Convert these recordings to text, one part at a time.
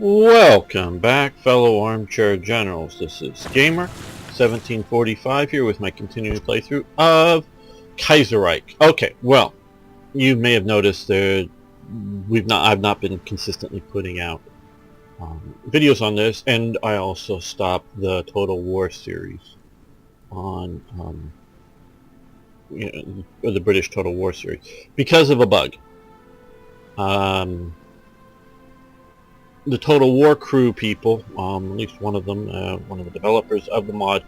Welcome back, fellow armchair generals. This is Gamer 1745 here with my continuing playthrough of Kaiserreich. Okay, well, you may have noticed that I've not been consistently putting out videos on this, and I also stopped the Total War series on the British Total War series because of a bug. The Total War crew people, at least one of them, one of the developers of the mod,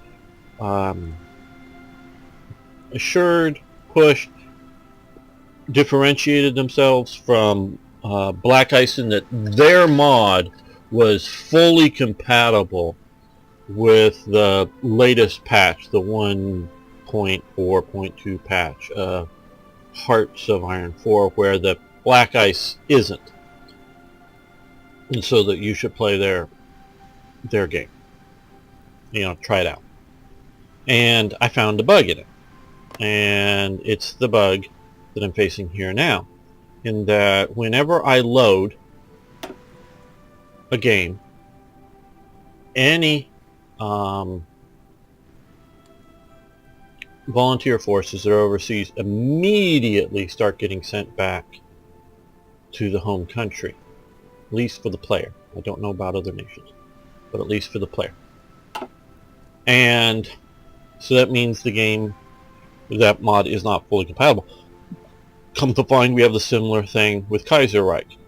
assured, pushed, differentiated themselves from Black Ice in that their mod was fully compatible with the latest patch, the 1.4.2 patch, Hearts of Iron 4, where the Black Ice isn't. And so that you should play their game. Try it out. And I found a bug in it. And it's the bug that I'm facing here now. In that whenever I load a game, any volunteer forces that are overseas immediately start getting sent back to the home country. At least for the player. I don't know about other nations, but at least for the player. And so that means the game, that mod is not fully compatible. Come to find, we have the similar thing with Kaiserreich.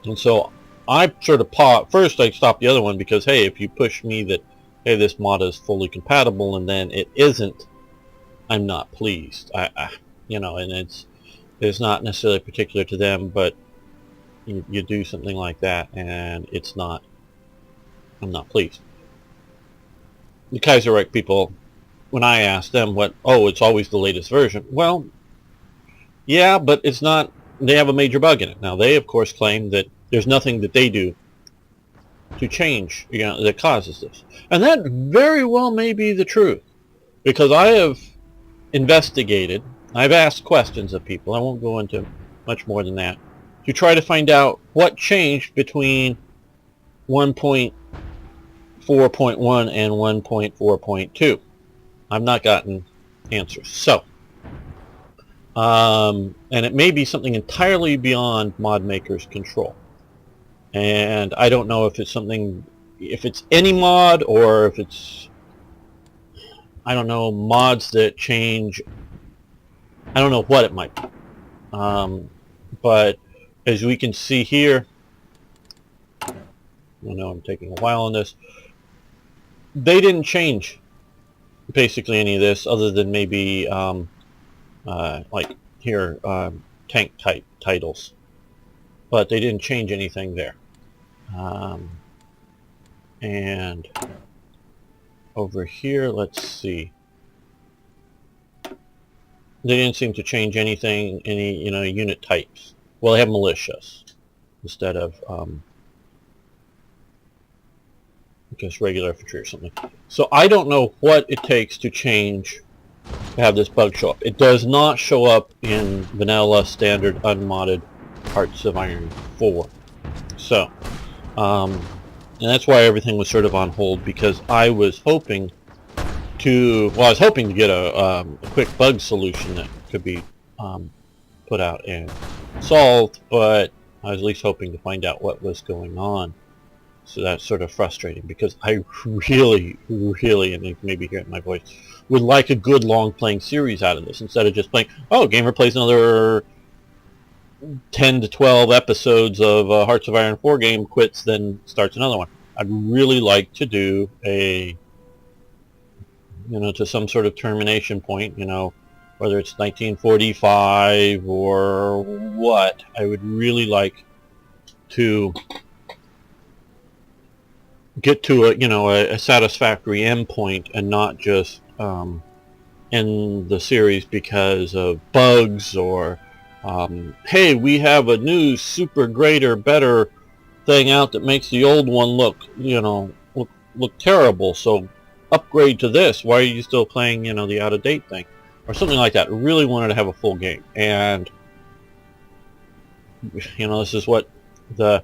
And so I sort of first I stopped the other one because, hey, if you push me that, hey, this mod is fully compatible and then it isn't, I'm not pleased. And it's not necessarily particular to them, but you do something like that and I'm not pleased. The Kaiserreich people, when I asked them it's always the latest version. Well, yeah, but it's not, they have a major bug in it. Now they of course claim that there's nothing that they do to change, that causes this. And that very well may be the truth. Because I have investigated, I've asked questions of people, I won't go into much more than that, to try to find out what changed between 1.4.1 and 1.4.2. I've not gotten answers. So, and it may be something entirely beyond mod makers' control. And I don't know if it's any mod or if it's, I don't know, mods that change. I don't know what it might be. But as we can see here, I know I'm taking a while on this, they didn't change basically any of this other than maybe like here, tank type titles, but they didn't change anything there. And over here, let's see, they didn't seem to change anything, any unit types. Well, they have militias instead of I guess regular infantry or something. So I don't know what it takes to change, to have this bug show up. It does not show up in vanilla standard unmodded Hearts of Iron 4. So and that's why everything was sort of on hold, because I was hoping to get a quick bug solution that could be put out and solved, but I was at least hoping to find out what was going on. So that's sort of frustrating, because I really, and you can maybe hear it in my voice, would like a good long playing series out of this, instead of just playing, gamer plays another 10 to 12 episodes of Hearts of Iron 4 game, quits, then starts another one. I'd really like to do a, to some sort of termination point, whether it's 1945 or what. I would really like to get to a satisfactory endpoint and not just end the series because of bugs or hey, we have a new super greater better thing out that makes the old one look terrible, so upgrade to this. Why are you still playing the out of date thing or something like that? I really wanted to have a full game, and this is what the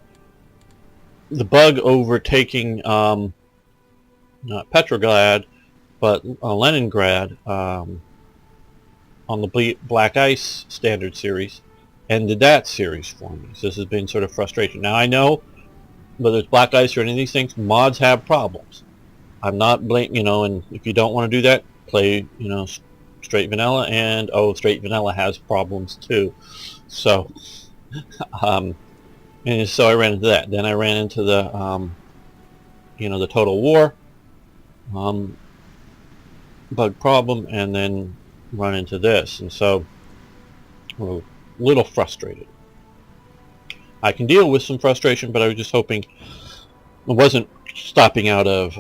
the bug overtaking not Petrograd, but Leningrad on the Black Ice Standard Series, ended that series for me. So this has been sort of frustration. Now I know whether it's Black Ice or any of these things, mods have problems. I'm not blaming, and if you don't want to do that, play, straight vanilla, and straight vanilla has problems too. So, and so I ran into that. Then I ran into the, the Total War bug problem, and then run into this, and so we're a little frustrated. I can deal with some frustration, but I was just hoping it wasn't stopping out of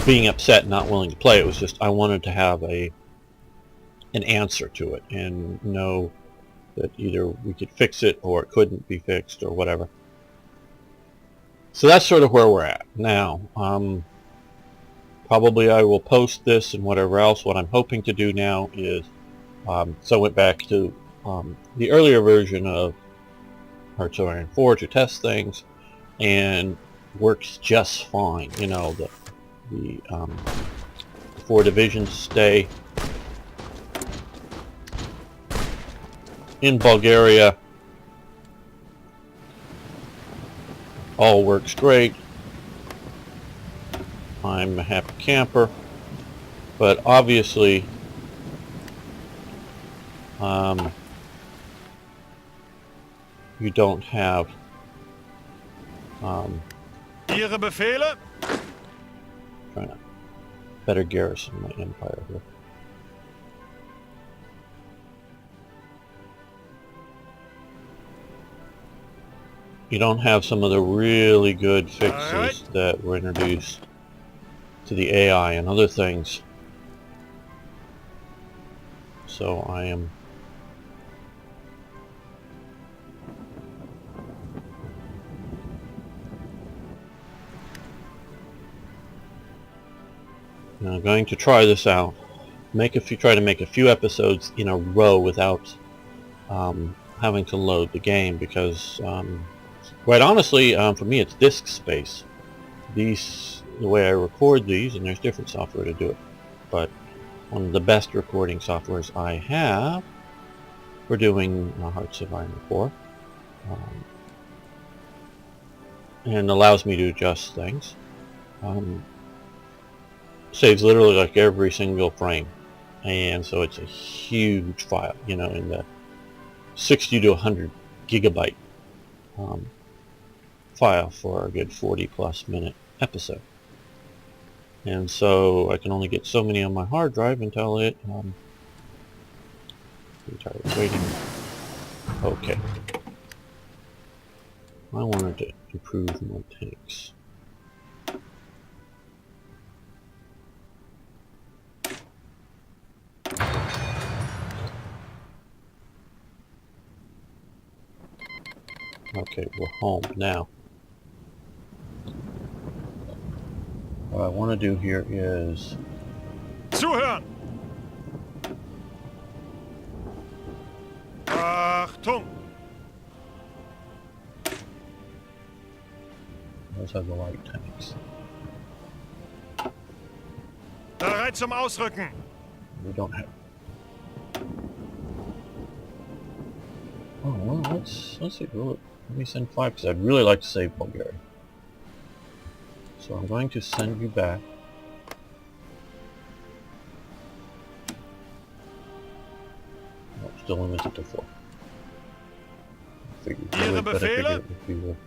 being upset and not willing to play. It was just I wanted to have an answer to it and know that either we could fix it or it couldn't be fixed or whatever. So that's sort of where we're at now. Probably I will post this and whatever else. What I'm hoping to do now is, so I went back to the earlier version of Hearts of Iron 4 to test things, and works just fine. The 4 divisions stay in Bulgaria. All works great. I'm a happy camper, but obviously you don't have Ihre Befehle? trying to better garrison my empire here. You don't have some of the really good fixes that were introduced to the AI and other things. So I am going to try this out. Try to make a few episodes in a row without having to load the game, because quite honestly, for me it's disk space. The way I record these, and there's different software to do it, but one of the best recording softwares I have for doing Hearts of Iron 4, and allows me to adjust things. Saves literally like every single frame, and so it's a huge file, in the 60 to 100 gigabyte file for a good 40 plus minute episode. And so I can only get so many on my hard drive until it waiting. Okay. I wanted to improve my tanks. Okay, we're home now. What I want to do here is Zuhören! Achtung! those have the light tanks. Bereit zum Ausrücken! We don't have. Oh well, let's see. Let me send 5 because I'd really like to save Bulgaria. So I'm going to send you back. Oh, still limited to 4. I figured if we will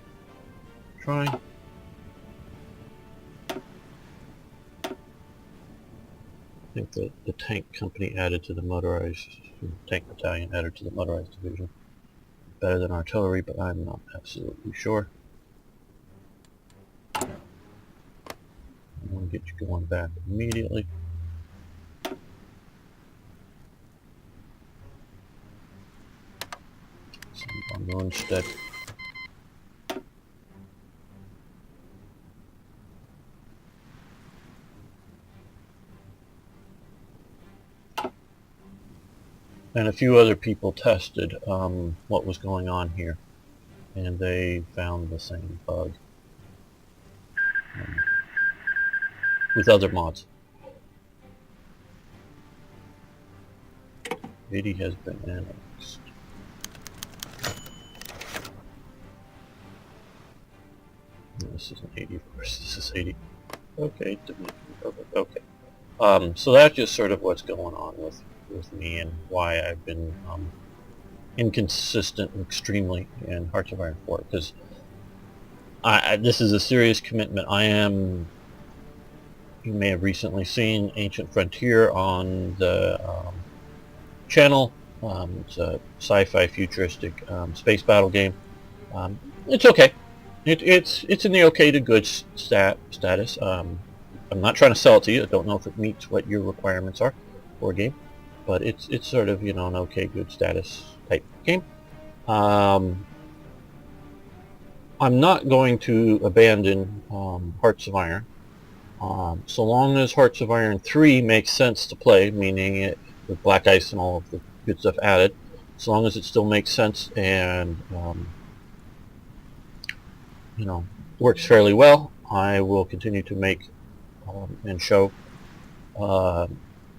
try. I think that the tank company added to the motorized, tank battalion added to the motorized division. Better than artillery, but I'm not absolutely sure. I want to get you going back immediately. Send on instead. And a few other people tested what was going on here, and they found the same bug with other mods. 80 has been annexed. No, this isn't 80, of course. This is 80. Okay, perfect. Okay. So that's just sort of what's going on with me and why I've been inconsistent extremely in Hearts of Iron 4, because this is a serious commitment. You may have recently seen Ancient Frontier on the channel. It's a sci-fi futuristic space battle game. It's okay. It's in the okay to good status. I'm not trying to sell it to you. I don't know if it meets what your requirements are for a game, but it's sort of, an okay good status type game. I'm not going to abandon Hearts of Iron. So long as Hearts of Iron 3 makes sense to play, meaning it with Black Ice and all of the good stuff added, so long as it still makes sense and works fairly well, I will continue to make and show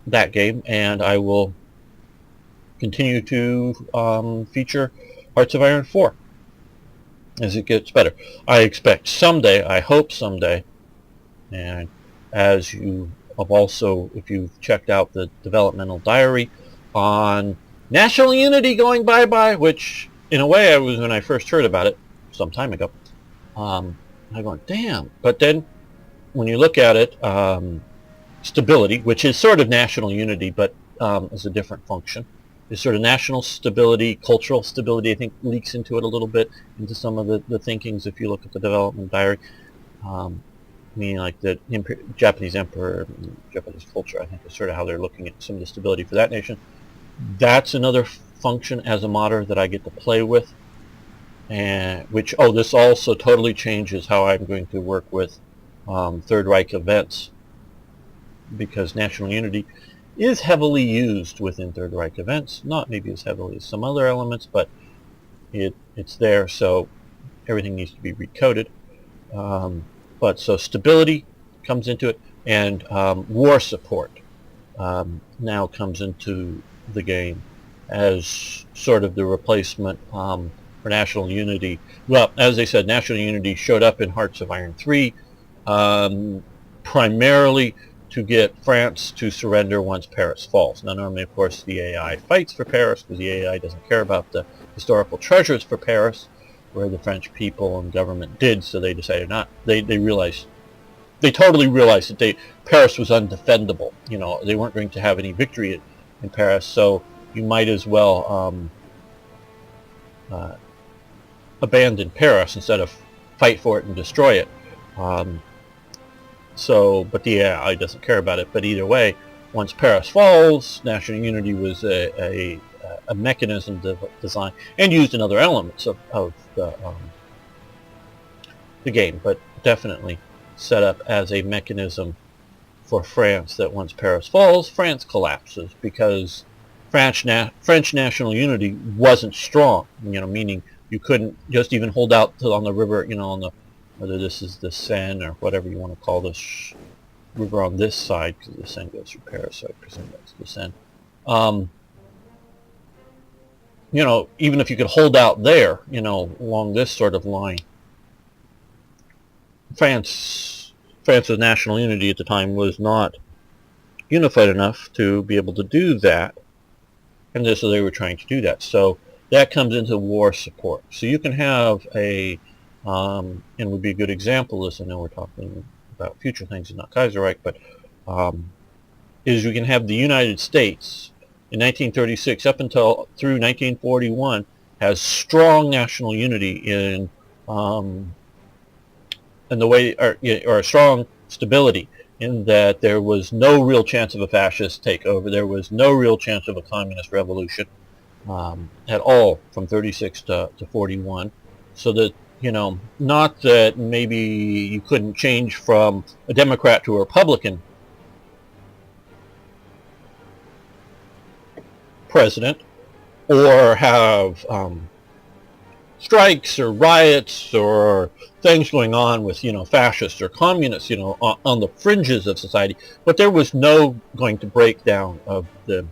that game, and I will continue to feature Hearts of Iron 4 as it gets better. I expect someday, I hope someday, and as you have also, if you've checked out the developmental diary on National Unity going bye-bye, which in a way when I first heard about it some time ago, I go, damn. But then when you look at it, stability, which is sort of national unity, but is a different function, is sort of national stability, cultural stability, I think leaks into it a little bit, into some of the thinkings if you look at the development diary. Meaning like the Japanese emperor, Japanese culture, I think is sort of how they're looking at some of the stability for that nation. That's another function as a modder that I get to play with, and this also totally changes how I'm going to work with Third Reich events, because national unity is heavily used within Third Reich events, not maybe as heavily as some other elements, but it's there, so everything needs to be recoded. But so stability comes into it, and war support now comes into the game as sort of the replacement for national unity. Well, as I said, national unity showed up in Hearts of Iron 3 primarily to get France to surrender once Paris falls. Now normally, of course, the AI fights for Paris because the AI doesn't care about the historical treasures for Paris, where the French people and government did, so they decided not. They totally realized that Paris was undefendable. They weren't going to have any victory in Paris, so you might as well abandon Paris instead of fight for it and destroy it. But the AI doesn't care about it. But either way, once Paris falls, national unity was a mechanism designed and used in other elements of the game, but definitely set up as a mechanism for France, that once Paris falls, France collapses, because French national unity wasn't strong. Meaning you couldn't just even hold out on the river, on the, whether this is the Seine or whatever you want to call this river on this side, because the Seine goes through Paris, so I presume that's the Seine. Even if you could hold out there, along this sort of line, France's national unity at the time was not unified enough to be able to do that, and so they were trying to do that. So that comes into war support. So you can have and would be a good example of this, I know we're talking about future things and not Kaiserreich, but is you can have the United States in 1936 up until through 1941 has strong national unity in the way, or a strong stability, in that there was no real chance of a fascist takeover, there was no real chance of a communist revolution at all from 36 to 41, so that not that maybe you couldn't change from a Democrat to a Republican president, or have strikes or riots or things going on with, fascists or communists, on the fringes of society, but there was no going to break down of the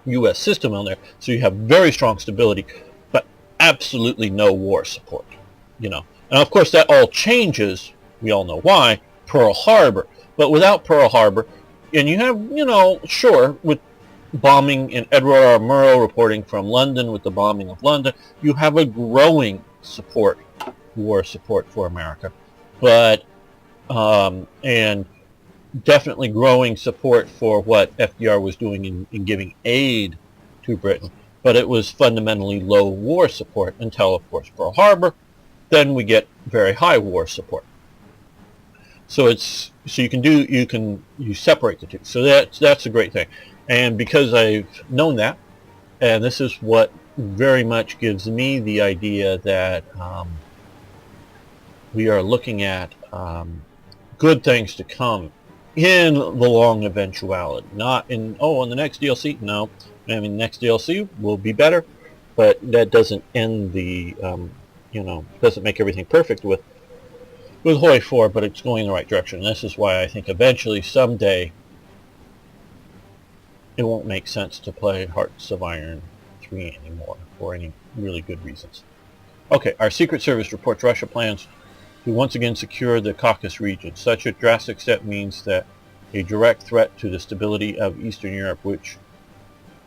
U.S. system on there. So you have very strong stability, but absolutely no war support, And of course that all changes, we all know why, Pearl Harbor. But without Pearl Harbor, and you have, sure, with bombing in Edward R. Murrow reporting from London with the bombing of London, you have a growing war support for America, but and definitely growing support for what FDR was doing in giving aid to Britain, but it was fundamentally low war support until, of course, Pearl Harbor. Then we get very high war support. So you separate the two. So that's a great thing. And because I've known that, and this is what very much gives me the idea that we are looking at good things to come in the long eventuality, not in the next DLC. No, I mean, the next DLC will be better, but that doesn't end the doesn't make everything perfect with Hoi 4, but it's going in the right direction. And this is why I think eventually, someday, it won't make sense to play Hearts of Iron 3 anymore for any really good reasons. Okay, our Secret Service reports Russia plans to once again secure the Caucasus region. Such a drastic step means that a direct threat to the stability of Eastern Europe, which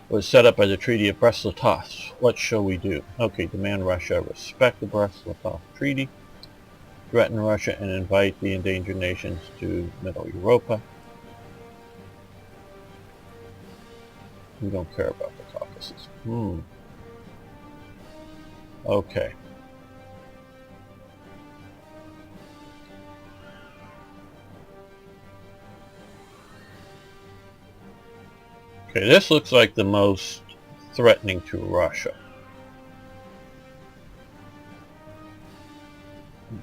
was set up by the Treaty of Brest-Litovsk. What shall we do? Okay, demand Russia respect the Brest-Litovsk Treaty, threaten Russia, and invite the endangered nations to Middle Europa. We don't care about the Caucasus. Okay. Okay, this looks like the most threatening to Russia.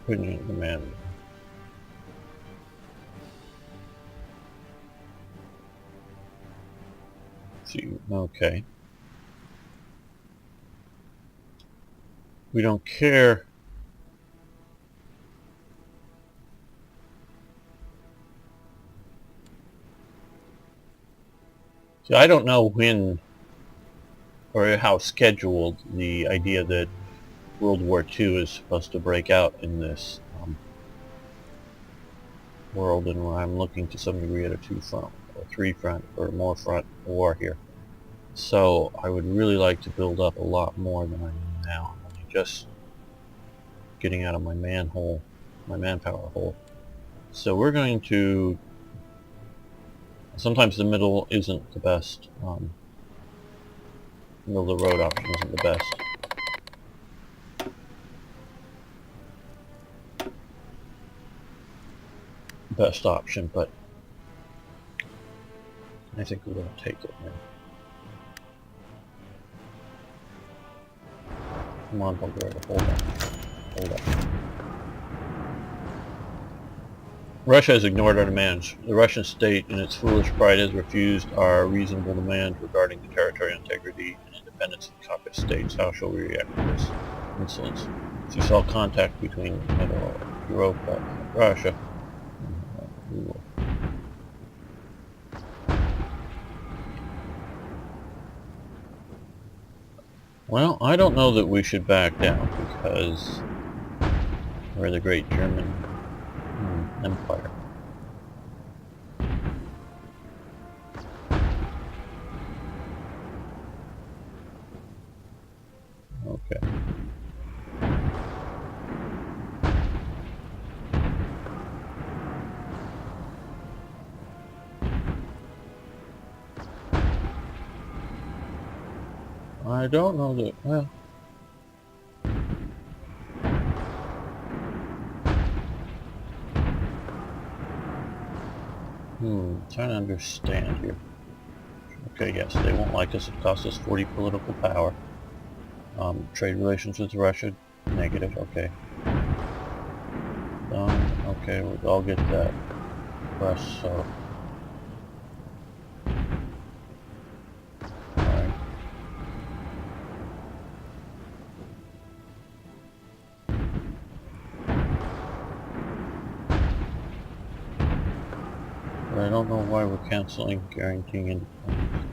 Opinion demand. See, okay. We don't care. See, I don't know when or how scheduled the idea that World War II is supposed to break out in this world, and I'm looking to some degree at a 2-front or 3-front or more front war here. So I would really like to build up a lot more than I am now. I'm only just getting out of my manpower hole. So we're going to. Sometimes the middle isn't the best. Middle of the road option isn't the best. Best option, but I think we're going to take it now. Come on, Bulgaria, hold up. Russia has ignored our demands. The Russian state, in its foolish pride, has refused our reasonable demands regarding the territorial integrity and independence of the Caucasus states. How shall we react to this insolence? If you saw contact between Middle Europa and Russia, we will. Well, I don't know that we should back down because we're the great German Empire. Okay. I don't know that, well. Trying to understand here. Okay, yes, they won't like us. It costs us 40 political power. Trade relations with Russia, negative, okay. Okay, I'll get that. Press, so. Alright. but I don't know why we're canceling guaranteeing independence.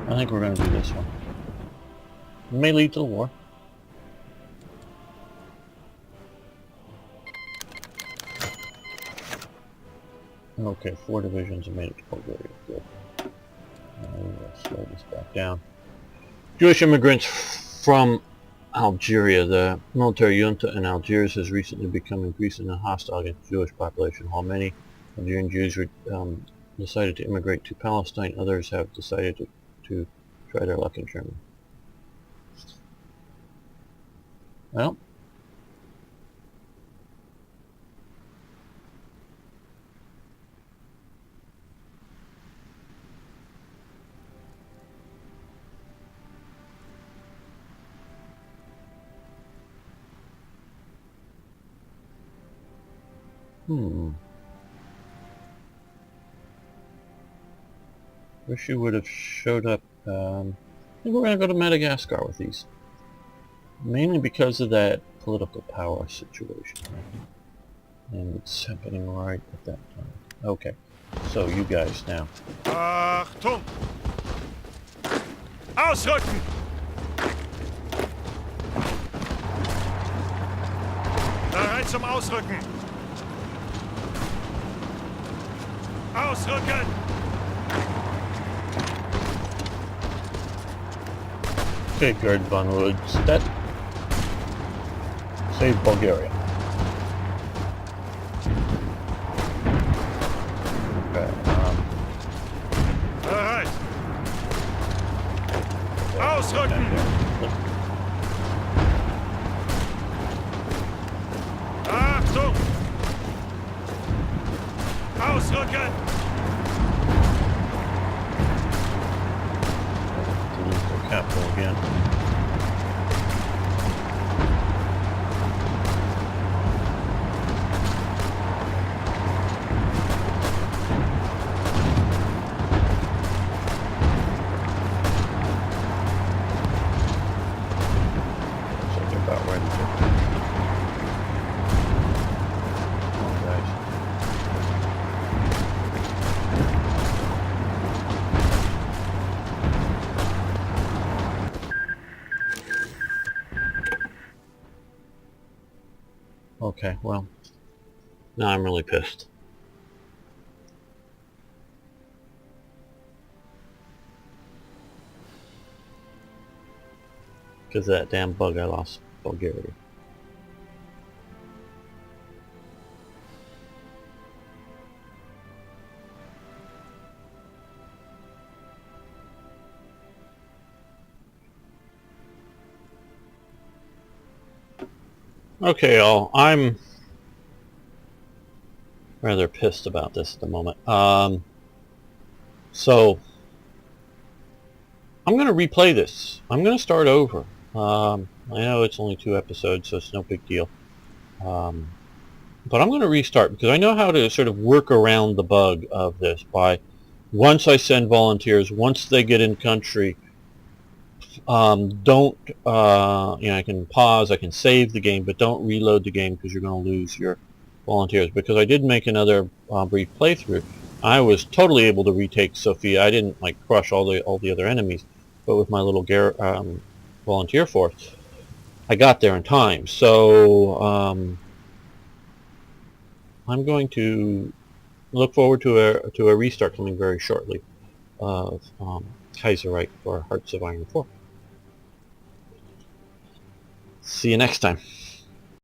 I think we're going to do this one. It may lead to the war. Okay, 4 divisions have made it to Bulgaria. Good. Now we'll slow this back down. Jewish immigrants from Algeria. The military junta in Algiers has recently become increasingly hostile against the Jewish population. While many Algerian Jews decided to immigrate to Palestine, others have decided to try their luck in Germany. Well, wish you would have showed up. I think we're going to go to Madagascar with these. Mainly because of that political power situation. And it's happening right at that time. Okay, so you guys now. Achtung! Ausrücken! Bereit zum Ausrücken! Ausrücken! Okay, Gerd von Rundstedt. Save Bulgaria. Okay, Bereit! Ausrücken! Achtung! Ausrücken! to lose their capital again. Okay, well, now I'm really pissed. Because of that damn bug, I lost Bulgaria. Okay, y'all, I'm rather pissed about this at the moment. So I'm going to replay this. I'm going to start over. I know it's only 2 episodes, so it's no big deal. But I'm going to restart because I know how to sort of work around the bug of this by once I send volunteers, once they get in country, don't, I can pause, I can save the game, but don't reload the game because you're going to lose your volunteers. Because I did make another brief playthrough, I was totally able to retake Sofia. I didn't like crush all the other enemies, but with my little volunteer force, I got there in time. So I'm going to look forward to a restart coming very shortly of Kaiserreich for Hearts of Iron 4. See you next time.